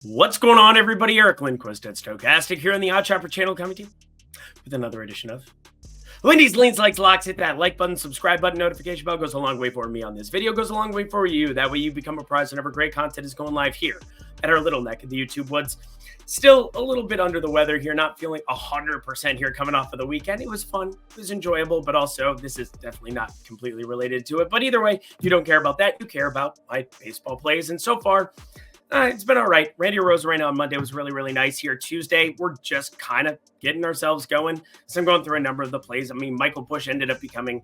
What's going on, everybody? Eric Lindquist at Stokastic here on the Odd Chopper channel, coming to you with another edition of Lindy's Leans, Likes, Locks. Hit that like button, subscribe button, notification bell. Goes a long way for me on this video. Goes a long way for you. That way you become apprised whenever great content is going live here at our little neck of the YouTube woods. Still a little bit under the weather here, not feeling 100% here coming off of the weekend. It was fun, it was enjoyable, but also this is definitely not completely related to it. But either way, if you don't care about that, you care about my baseball plays. And so far, it's been all right. Randy Arozarena on Monday was really, really nice here. Tuesday, we're just kind of getting ourselves going. So I'm going through a number of the plays. I mean, Michael Busch ended up becoming,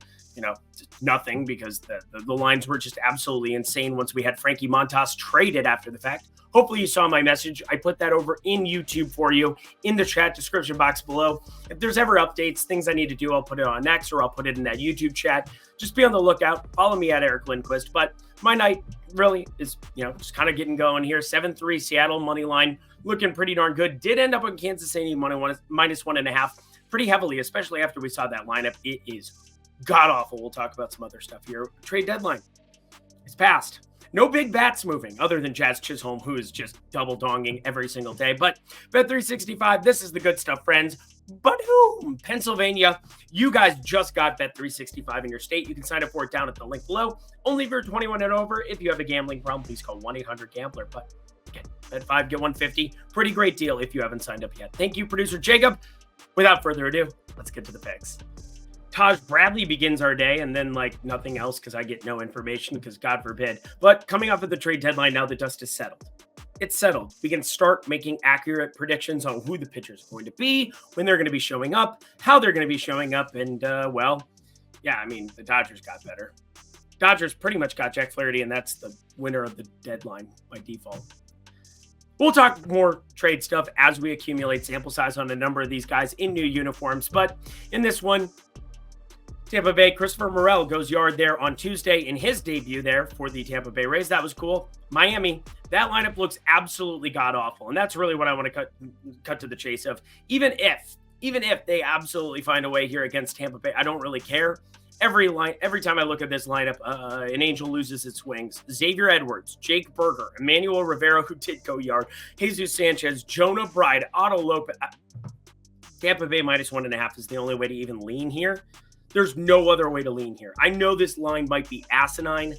nothing because the lines were just absolutely insane once we had Frankie Montas traded after the fact. Hopefully you saw my message. I put that over in YouTube for you in the chat description box below. If there's ever updates, things I need to do, I'll put it on X or I'll put it in that YouTube chat. Just be on the lookout. Follow me at Eric Lindquist. But my night really is, just kind of getting going here. 7-3 Seattle money line looking pretty darn good. Did end up on Kansas City minus 1.5 pretty heavily, especially after we saw that lineup. It is god awful. We'll talk about some other stuff here. Trade deadline. It's passed. No big bats moving other than Jazz Chisholm, who is just double donging every single day. But Bet365, this is the good stuff, friends. But who? Pennsylvania, you guys just got Bet365 in your state. You can sign up for it down at the link below. Only if you're 21 and over. If you have a gambling problem, please call 1-800-GAMBLER. But again, Bet 5, get 150. Pretty great deal if you haven't signed up yet. Thank you, producer Jacob. Without further ado, let's get to the picks. Taj Bradley begins our day, and then nothing else because I get no information because God forbid. But coming off of the trade deadline, now the dust is settled. It's settled. We can start making accurate predictions on who the pitchers are going to be, when they're going to be showing up, how they're going to be showing up, and the Dodgers got better. Dodgers pretty much got Jack Flaherty, and that's the winner of the deadline by default. We'll talk more trade stuff as we accumulate sample size on a number of these guys in new uniforms, but in this one, Tampa Bay, Christopher Morel goes yard there on Tuesday in his debut there for the Tampa Bay Rays. That was cool. Miami, that lineup looks absolutely god-awful, and that's really what I want to cut to the chase of. Even if they absolutely find a way here against Tampa Bay, I don't really care. Every time I look at this lineup, an Angel loses its wings. Xavier Edwards, Jake Berger, Emmanuel Rivera, who did go yard, Jesus Sanchez, Jonah Bride, Otto Lopez. Tampa Bay minus 1.5 is the only way to even lean here. There's no other way to lean here. I know this line might be asinine.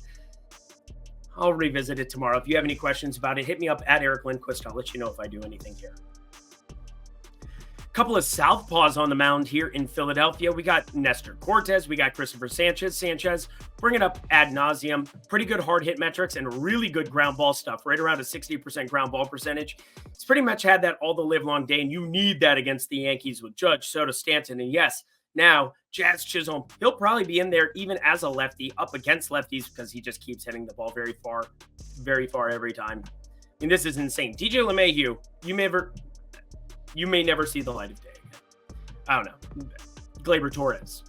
I'll revisit it tomorrow. If you have any questions about it, hit me up at Eric Lindquist. I'll let you know if I do anything here. A couple of southpaws on the mound here in Philadelphia. We got Nestor Cortez. We got Christopher Sanchez. Sanchez bringing up ad nauseum. Pretty good hard hit metrics and really good ground ball stuff. Right around a 60% ground ball percentage. He's pretty much had that all the live long day, and you need that against the Yankees with Judge, Soto, Stanton, and yes, now, Jazz Chisholm, he'll probably be in there even as a lefty up against lefties because he just keeps hitting the ball very far every time. I mean, this is insane. DJ LeMahieu, you may never see the light of day again. I don't know. Gleyber Torres.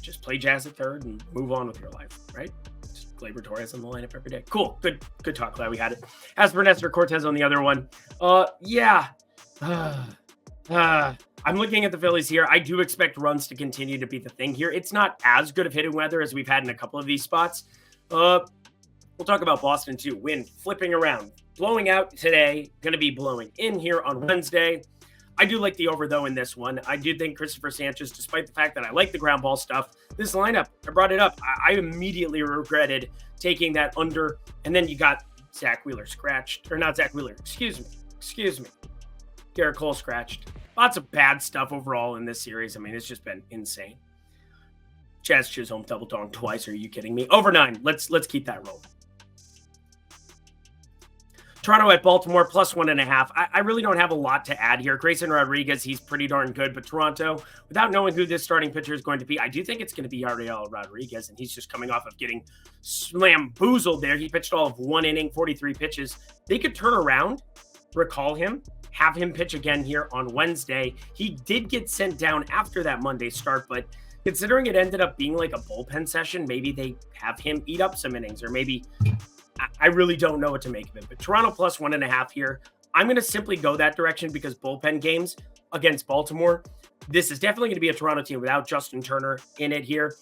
Just play Jazz at third and move on with your life, right? Just Gleyber Torres in the lineup every day. Cool. Good talk. Glad we had it. As for Nestor Cortez on the other one, I'm looking at the Phillies here. I do expect runs to continue to be the thing here. It's not as good of hitting weather as we've had in a couple of these spots. We'll talk about Boston too. Wind flipping around, blowing out today, going to be blowing in here on Wednesday. I do like the over though in this one. I do think Christopher Sanchez, despite the fact that I like the ground ball stuff, this lineup, I brought it up. I immediately regretted taking that under. And then you got Zach Wheeler scratched, or not Zach Wheeler, excuse me. Garrett Cole scratched. Lots of bad stuff overall in this series. I mean, it's just been insane. Jazz Chisholm double dong twice. Are you kidding me? Over 9. Let's keep that rolling. Toronto at Baltimore plus 1.5. I really don't have a lot to add here. Grayson Rodriguez, he's pretty darn good. But Toronto, without knowing who this starting pitcher is going to be, I do think it's going to be Ariel Rodriguez. And he's just coming off of getting slamboozled there. He pitched all of 1 inning, 43 pitches. They could turn around, recall him, have him pitch again here on Wednesday. He did get sent down after that Monday start, but considering it ended up being like a bullpen session, maybe they have him eat up some innings, or maybe I really don't know what to make of it. But Toronto plus 1.5 here. I'm going to simply go that direction because bullpen games against Baltimore, this is definitely going to be a Toronto team without Justin Turner in it here.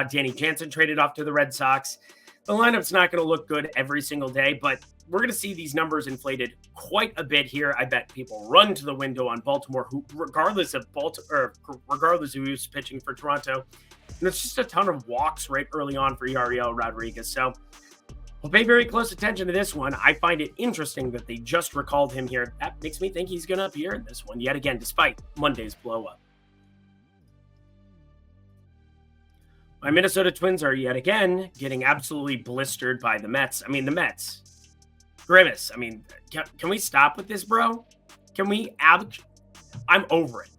Danny Jansen traded off to the Red Sox. The lineup's not going to look good every single day, but we're going to see these numbers inflated quite a bit here. I bet people run to the window on Baltimore, who, regardless of who's pitching for Toronto. And it's just a ton of walks right early on for Yariel Rodriguez. So we'll pay very close attention to this one. I find it interesting that they just recalled him here. That makes me think he's going to appear in this one yet again, despite Monday's blow up. My Minnesota Twins are yet again getting absolutely blistered by the Mets. I mean, the Mets. Grimace. I mean, can we stop with this, bro? Can we? I'm over it.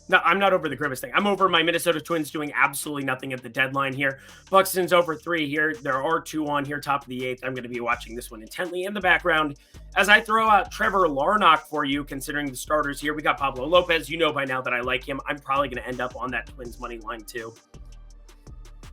No, I'm not over the Grimace thing. I'm over my Minnesota Twins doing absolutely nothing at the deadline here. Buxton's over 3 here. There are 2 on here, top of the 8th. I'm going to be watching this one intently in the background as I throw out Trevor Larnach for you, considering the starters here. We got Pablo Lopez. You know by now that I like him. I'm probably going to end up on that Twins money line too.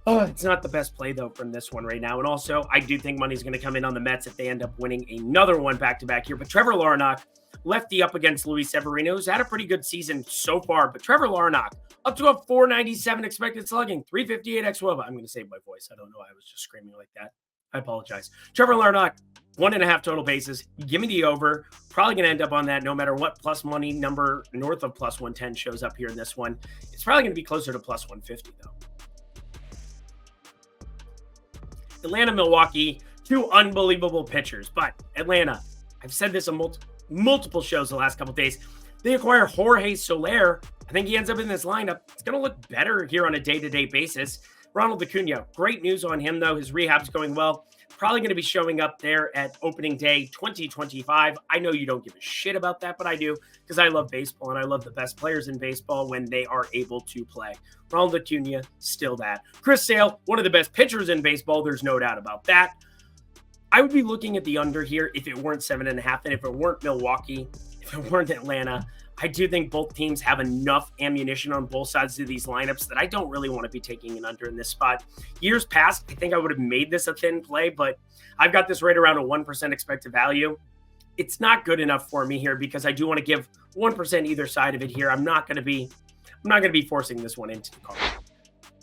Oh, it's not the best play, though, from this one right now. And also, I do think money's going to come in on the Mets if they end up winning another one back-to-back here. But Trevor Larnach, lefty up against Luis Severino, who's had a pretty good season so far. But Trevor Larnach, up to a 497 expected slugging, 358 xWOBA. I'm going to save my voice. I don't know why I was just screaming like that. I apologize. Trevor Larnach, 1.5 total bases. Give me the over. Probably going to end up on that no matter what plus money number north of plus 110 shows up here in this one. It's probably going to be closer to plus 150, though. Atlanta, Milwaukee, 2 unbelievable pitchers. But Atlanta, I've said this on multiple shows the last couple of days. They acquire Jorge Soler. I think he ends up in this lineup. It's going to look better here on a day-to-day basis. Ronald Acuna, great news on him, though. His rehab's going well. Probably going to be showing up there at opening day 2025. I know you don't give a shit about that, but I do because I love baseball and I love the best players in baseball when they are able to play. Ronald Acuna, still that. Chris Sale, one of the best pitchers in baseball. There's no doubt about that. I would be looking at the under here if it weren't 7.5, and if it weren't Milwaukee, if it weren't Atlanta. I do think both teams have enough ammunition on both sides of these lineups that I don't really want to be taking an under in this spot. Years past, I think I would have made this a thin play, but I've got this right around a 1% expected value. It's not good enough for me here because I do want to give 1% either side of it here. I'm not going to be forcing this one into the card.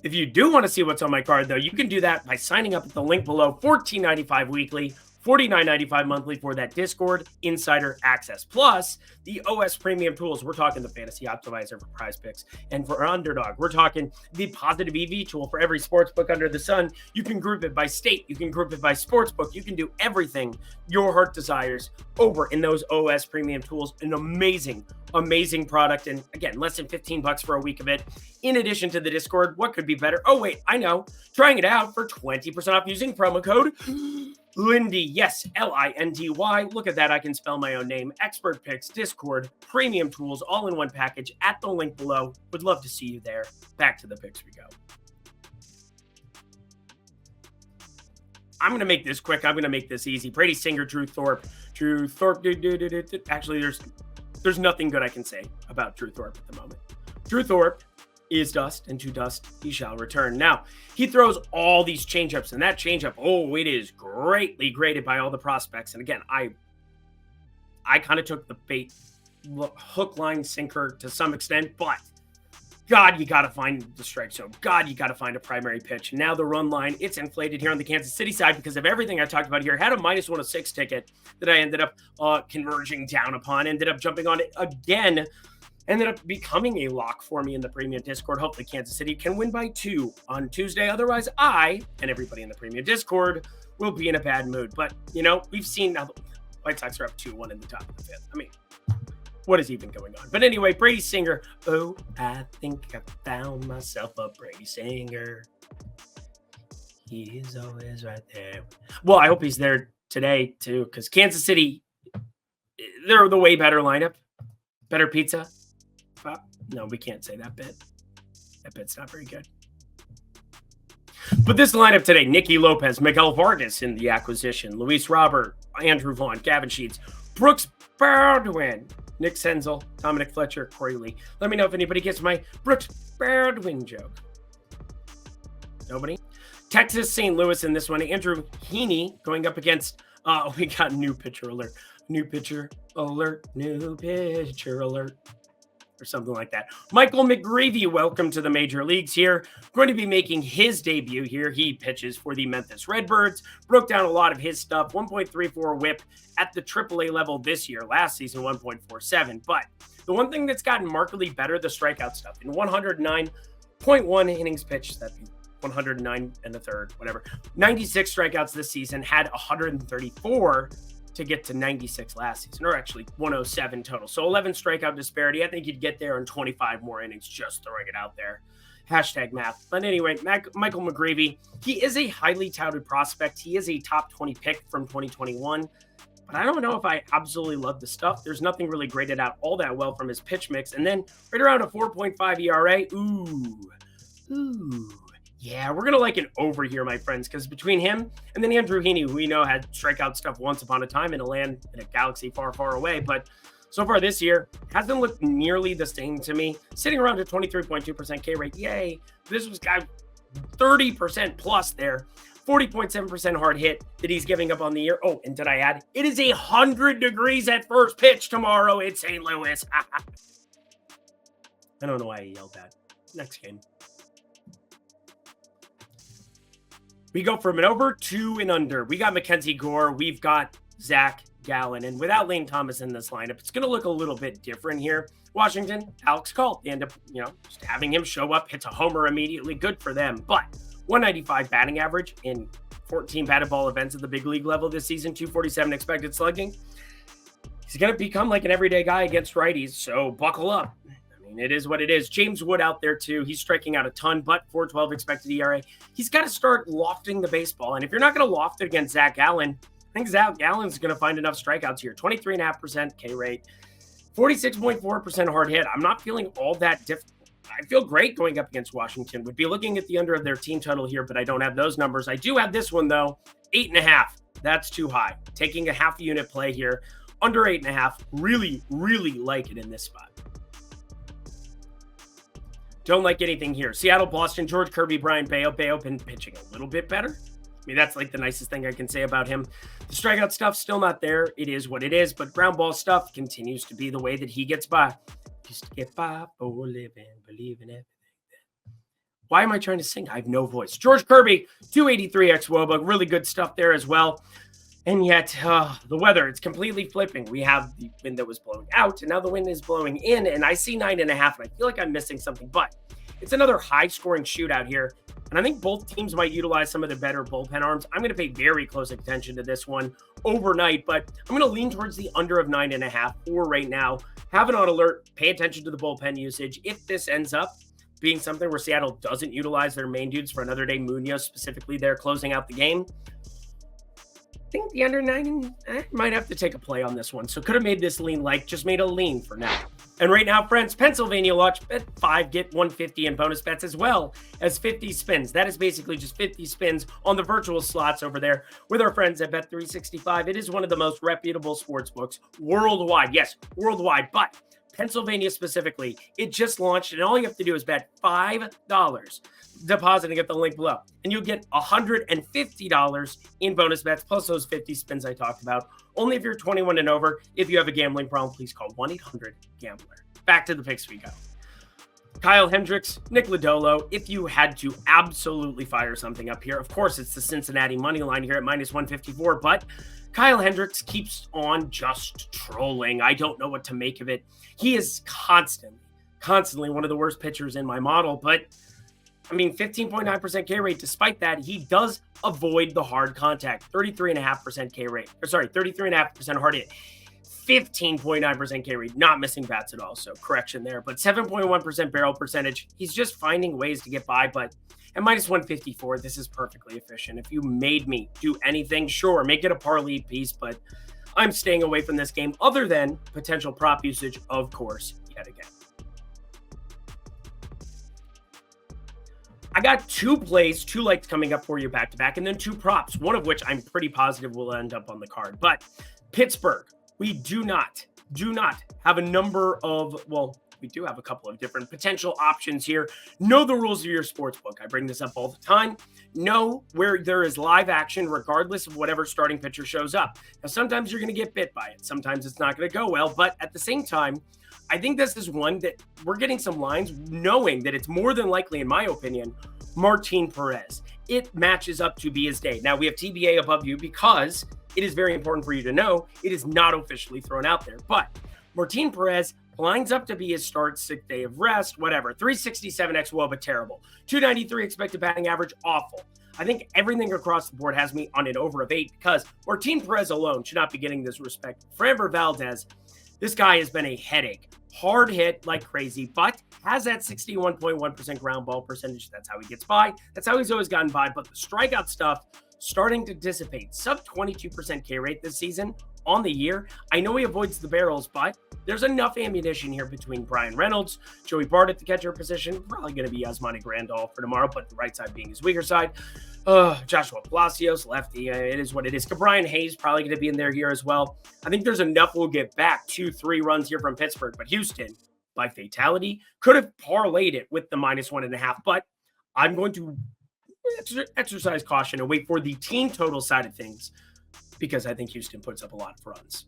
If you do want to see what's on my card, though, you can do that by signing up at the link below. $14.95 weekly, $49.95 monthly for that Discord insider access. Plus, the OS premium tools. We're talking the Fantasy Optimizer for Prize Picks. And for Underdog, we're talking the Positive EV tool for every sports book under the sun. You can group it by state. You can group it by sports book. You can do everything your heart desires over in those OS premium tools. An amazing product. And again, less than $15 for a week of it. In addition to the Discord, what could be better? Oh, wait, I know. Trying it out for 20% off using promo code Lindy. Yes, Lindy. Look at that. I can spell my own name. Expert picks, Discord, premium tools, all in one package at the link below. Would love to see you there. Back to the picks we go. I'm going to make this quick. I'm going to make this easy. Brady Singer, Drew Thorpe. Actually, there's nothing good I can say about Drew Thorpe at the moment. Drew Thorpe is dust, and to dust he shall return. Now, he throws all these changeups, and that changeup, it is greatly graded by all the prospects. And again, I kind of took the bait, hook, line, sinker to some extent, but God, you got to find the strike zone. God, you got to find a primary pitch. Now the run line, it's inflated here on the Kansas City side because of everything I talked about here. Had a -106 ticket that I ended up converging down upon, ended up jumping on it again. Ended up becoming a lock for me in the premium Discord. Hopefully Kansas City can win by 2 on Tuesday. Otherwise, I and everybody in the premium Discord will be in a bad mood. But, we've seen now the White Sox are up 2-1 in the top of the 5th. I mean, what is even going on? But anyway, Brady Singer. Oh, I think I found myself a Brady Singer. He is always right there. Well, I hope he's there today, too, because Kansas City, they're the way better lineup. Better pizza. No, we can't say that bit. That bit's not very good. But this lineup today, Nicky Lopez, Miguel Vargas in the acquisition, Luis Robert, Andrew Vaughn, Gavin Sheets, Brooks Baldwin, Nick Senzel, Dominic Fletcher, Corey Lee. Let me know if anybody gets my Brooks Baldwin joke. Nobody? Texas St. Louis in this one. Andrew Heaney going up against, we got new pitcher alert. New pitcher alert. or something like that. Michael McGreevy, welcome to the major leagues here. Going to be making his debut here. He pitches for the Memphis Redbirds. Broke down a lot of his stuff. 1.34 whip at the AAA level this year. Last season, 1.47. But the one thing that's gotten markedly better, the strikeout stuff. In 109.1 innings pitched, that'd be 109 and a third, whatever. 96 strikeouts this season, had 134 to get to 96 last season, or actually 107 total. So 11 strikeout disparity. I think you'd get there in 25 more innings, just throwing it out there. Hashtag math. But anyway, Michael McGreevy, he is a highly touted prospect. He is a top 20 pick from 2021. But I don't know if I absolutely love the stuff. There's nothing really graded out all that well from his pitch mix. And then right around a 4.5 ERA. Ooh. Yeah, we're going to like an over here, my friends, because between him and then Andrew Heaney, who we know had strikeout stuff once upon a time in a land in a galaxy far, far away. But so far this year, hasn't looked nearly the same to me. Sitting around a 23.2% K rate. Yay. This was got 30% plus there. 40.7% hard hit that he's giving up on the year. Oh, and did I add? It is 100 degrees at first pitch tomorrow in St. Louis. I don't know why I yelled that. Next game. We go from an over to an under. We got Mackenzie Gore. We've got Zach Gallen. And without Lane Thomas in this lineup, it's going to look a little bit different here. Washington, Alex Cole. They end up, just having him show up, hits a homer immediately. Good for them. But 195 batting average in 14 batted ball events at the big league level this season. 247 expected slugging. He's going to become like an everyday guy against righties. So buckle up. It is what it is. James Wood out there too. He's striking out a ton, but 4.12 expected ERA. He's got to start lofting the baseball. And if you're not going to loft it against Zach Gallen, I think Zach Gallen's going to find enough strikeouts here. 23.5% K rate, 46.4% hard hit. I'm not feeling all that different. I feel great going up against Washington. Would be looking at the under of their team total here, but I don't have those numbers. I do have this one though, 8.5. That's too high. Taking a half unit play here, under 8.5. Really, really like it in this spot. Don't like anything here. Seattle, Boston, George Kirby, Brian Bayo. Bayo been pitching a little bit better. I mean, that's like the nicest thing I can say about him. The strikeout stuff still not there. It is what it is, but ground ball stuff continues to be the way that he gets by. Just to get by for a living, believe in everything. Why am I trying to sing? I have no voice. George Kirby, 283 ex-Woba. Really good stuff there as well. And yet, the weather, it's completely flipping. We have the wind that was blowing out, and now the wind is blowing in, and I see 9.5, and I feel like I'm missing something. But it's another high-scoring shootout here, and I think both teams might utilize some of the better bullpen arms. I'm going to pay very close attention to this one overnight, but I'm going to lean towards the under of 9.5 for right now. Have it on alert. Pay attention to the bullpen usage. If this ends up being something where Seattle doesn't utilize their main dudes for another day, Munoz specifically, they're closing out the game, I think the under 9, I might have to take a play on this one. So could have made this lean just made a lean for now. And right now, friends, Pennsylvania watch bet 5, get 150 in bonus bets as well as 50 spins. That is basically just 50 spins on the virtual slots over there with our friends at Bet365. It is one of the most reputable sports books worldwide. Yes, worldwide, but Pennsylvania specifically, it just launched, and all you have to do is bet $5, depositing at the link below, and you'll get $150 in bonus bets, plus those 50 spins I talked about. Only if you're 21 and over. If you have a gambling problem, please call 1-800-GAMBLER. Back to the picks we go. Kyle Hendricks, Nick Lodolo. If you had to absolutely fire something up here, of course, it's the Cincinnati money line here at minus 154, but Kyle Hendricks keeps on just trolling. I don't know what to make of it. He is constantly one of the worst pitchers in my model, but I mean, 15.9% K rate. Despite that, he does avoid the hard contact. 33.5% K rate. 33.5% hard hit. 15.9% K rate. Not missing bats at all. So correction there. But 7.1% barrel percentage. He's just finding ways to get by. But at minus 154, this is perfectly efficient. If you made me do anything, sure, make it a parlay piece. But I'm staying away from this game other than potential prop usage, of course, yet again. I got 2 plays, 2 likes coming up for you back-to-back, and then 2 props, one of which I'm pretty positive will end up on the card. But Pittsburgh, we do not have a number of, well, we do have a couple of different potential options here. Know the rules of your sports book. I bring this up all the time. Know where there is live action, regardless of whatever starting pitcher shows up. Now, sometimes you're going to get bit by it. Sometimes it's not going to go well. But at the same time, I think this is one that we're getting some lines knowing that it's more than likely, in my opinion, Martin Perez. It matches up to be his day. Now, we have TBA above you because it is very important for you to know it is not officially thrown out there. But Martin Perez lines up to be his start, 6th day of rest, whatever. 367 xWOBA, but terrible. 293 expected batting average, awful. I think everything across the board has me on an over of 8 because Martin Perez alone should not be getting this respect. Framber Valdez, this guy has been a headache. Hard hit like crazy, but has that 61.1% ground ball percentage. That's how he gets by. That's how he's always gotten by. But the strikeout stuff starting to dissipate. Sub 22% K rate this season on the year. I know he avoids the barrels, but there's enough ammunition here between Brian Reynolds, Joey Bart at the catcher position, probably going to be Yasmani Grandal for tomorrow, but the right side being his weaker side. Joshua Palacios, lefty, it is what it is. Brian Hayes probably going to be in there here as well. I think there's enough we'll get back 2-3 runs here from Pittsburgh, but Houston, by fatality, could have parlayed it with the -1.5, but I'm going to exercise caution and wait for the team total side of things because I think Houston puts up a lot of runs.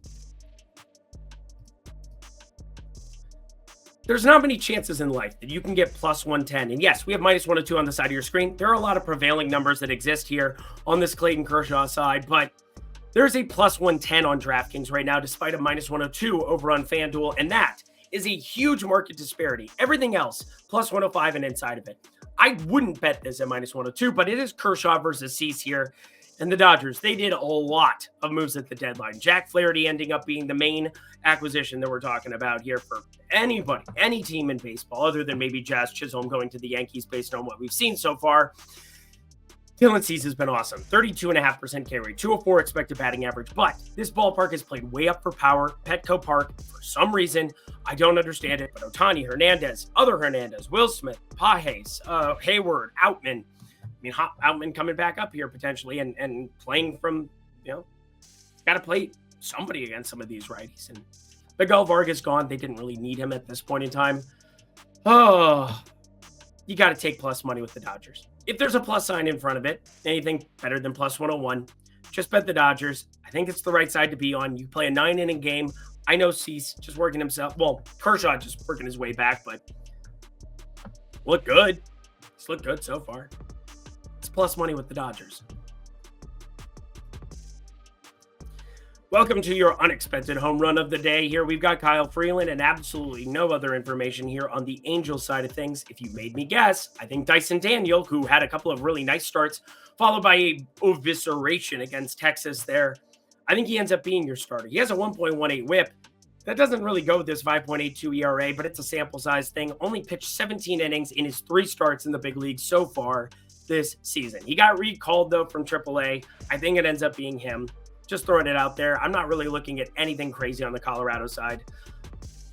There's not many chances in life that you can get +110. And yes, we have -102 on the side of your screen. There are a lot of prevailing numbers that exist here on this Clayton Kershaw side, but there's a +110 on DraftKings right now, despite a -102 over on FanDuel. And that is a huge market disparity. Everything else, +105 and inside of it. I wouldn't bet this at -102, but it is Kershaw versus Cease here. And the Dodgers, they did a lot of moves at the deadline. Jack Flaherty ending up being the main acquisition that we're talking about here for anybody, any team in baseball, other than maybe Jazz Chisholm going to the Yankees based on what we've seen so far. Dylan Cease has been awesome. 32.5% K rate, 204 expected batting average. But this ballpark is played way up for power. Petco Park, for some reason, I don't understand it, but Ohtani, Hernandez, other Hernandez, Will Smith, Pages, Hayward, Outman. I mean, Outman coming back up here potentially and playing from, got to play somebody against some of these righties. And Miguel Vargas gone. They didn't really need him at this point in time. Oh, you got to take plus money with the Dodgers. If there's a plus sign in front of it, anything better than +101, just bet the Dodgers. I think it's the right side to be on. You play a 9-inning game. I know Cease just working himself. Well, Kershaw just working his way back, but look good. It's looked good so far. It's plus money with the Dodgers. Welcome to your unexpected home run of the day. Here we've got Kyle Freeland and absolutely no other information here on the Angels side of things. If you made me guess, I think Dyson Daniel, who had a couple of really nice starts, followed by a evisceration against Texas there, I think he ends up being your starter. He has a 1.18 whip. That doesn't really go with this 5.82 ERA, but it's a sample size thing. Only pitched 17 innings in his 3 starts in the big league so far this season. He got recalled, though, from AAA. I think it ends up being him. Just throwing it out there. I'm not really looking at anything crazy on the Colorado side.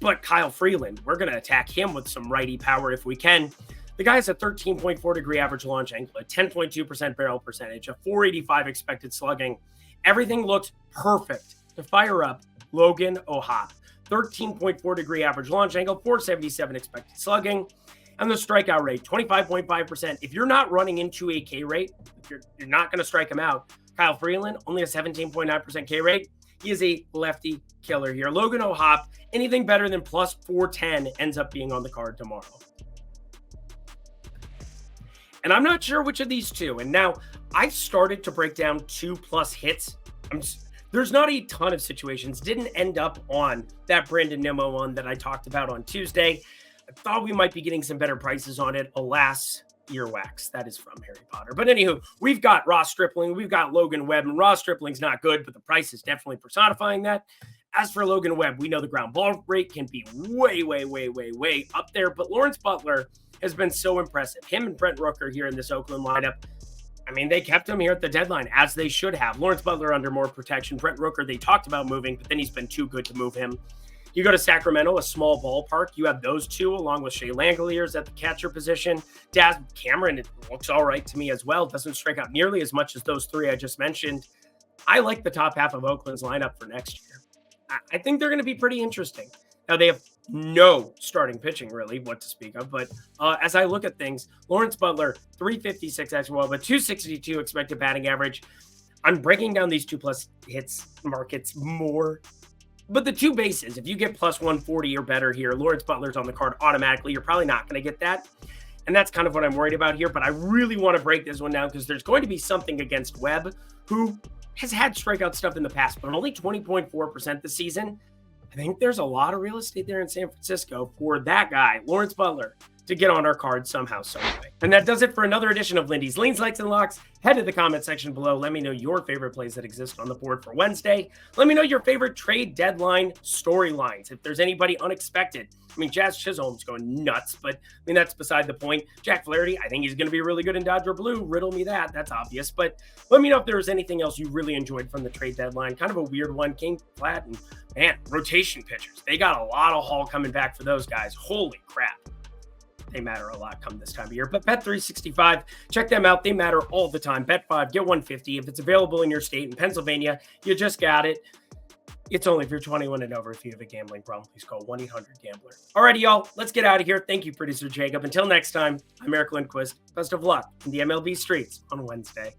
But Kyle Freeland, we're going to attack him with some righty power if we can. The guy has a 13.4 degree average launch angle, a 10.2% barrel percentage, a 485 expected slugging. Everything looks perfect to fire up Logan O'Hoppe. 13.4 degree average launch angle, 477 expected slugging. And the strikeout rate, 25.5%. If you're not running into a K rate, if you're not going to strike him out, Kyle Freeland, only a 17.9% K rate. He is a lefty killer here. Logan O'Hoppe, anything better than plus 410 ends up being on the card tomorrow. And I'm not sure which of these two. And now I've started to break down 2+ hits. There's not a ton of situations. Didn't end up on that Brandon Nimmo one that I talked about on Tuesday. I thought we might be getting some better prices on it. Alas, earwax. That is from Harry Potter. But anywho, we've got Ross Stripling. We've got Logan Webb. And Ross Stripling's not good, but the price is definitely personifying that. As for Logan Webb, we know the ground ball rate can be way up there. But Lawrence Butler has been so impressive. Him and Brent Rooker here in this Oakland lineup. I mean, they kept him here at the deadline, as they should have. Lawrence Butler under more protection. Brent Rooker, they talked about moving, but then he's been too good to move him. You go to Sacramento, a small ballpark. You have those two, along with Shea Langoliers at the catcher position. Daz Cameron, it looks all right to me as well. Doesn't strike out nearly as much as those 3 I just mentioned. I like the top half of Oakland's lineup for next year. I think they're going to be pretty interesting. Now, they have no starting pitching, really, what to speak of. But as I look at things, Lawrence Butler, 356 XWOB, but 262 expected batting average. I'm breaking down these 2+ hits markets more. But the two bases, if you get plus 140 or better here, Lawrence Butler's on the card automatically. You're probably not going to get that. And that's kind of what I'm worried about here. But I really want to break this one down because there's going to be something against Webb, who has had strikeout stuff in the past, but only 20.4% this season. I think there's a lot of real estate there in San Francisco for that guy, Lawrence Butler, to get on our card somehow, some way. And that does it for another edition of Lindy's Leans, Likes, and Locks. Head to the comment section below. Let me know your favorite plays that exist on the board for Wednesday. Let me know your favorite trade deadline storylines. If there's anybody unexpected. I mean, Jazz Chisholm's going nuts, but I mean, that's beside the point. Jack Flaherty, I think he's going to be really good in Dodger Blue. Riddle me that. That's obvious. But let me know if there was anything else you really enjoyed from the trade deadline. Kind of a weird one. King Flat and, man, rotation pitchers. They got a lot of haul coming back for those guys. Holy crap. They matter a lot come this time of year. But Bet365, check them out. They matter all the time. Bet 5, get 150. If it's available in your state, in Pennsylvania, you just got it. It's only if you're 21 and over. If you have a gambling problem, please call 1-800-GAMBLER. Alrighty, y'all. Let's get out of here. Thank you, producer Jacob. Until next time, I'm Eric Lindquist. Best of luck in the MLB streets on Wednesday.